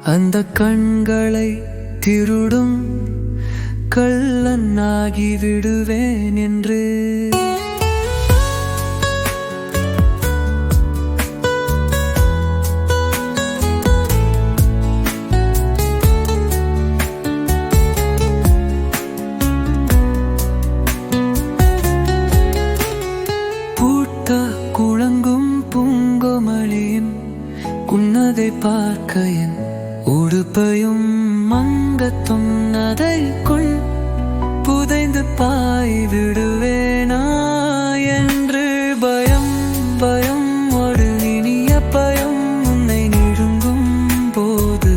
அந்த கண்களை திருடும் கள்ளனாகி விடுவேன் என்று குழங்கும் பூங்கோமளியின் குன்னதை பார்க்க என் உடுப்பையும் மங்கத்தும் நதைக்குள் புதைந்து பாய் விடுவேனா என்று பயம் பயம் ஒரு இனிய பயம் உன்னை நெருங்கும் போது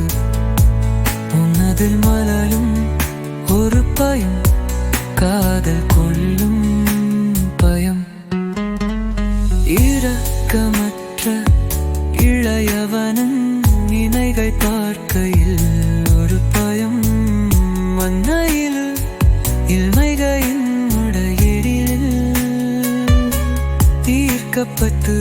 உன்னதில் மலரும் ஒரு பயம் காதல் கொள்ளும் பயம் இரக்கமற்ற இளையவனின் இணைகை பார்க்கையில் ஒரு பயம் மண்ணையில் இல்மைகையின் உடையீடில் தீர்க்கப்பட்டு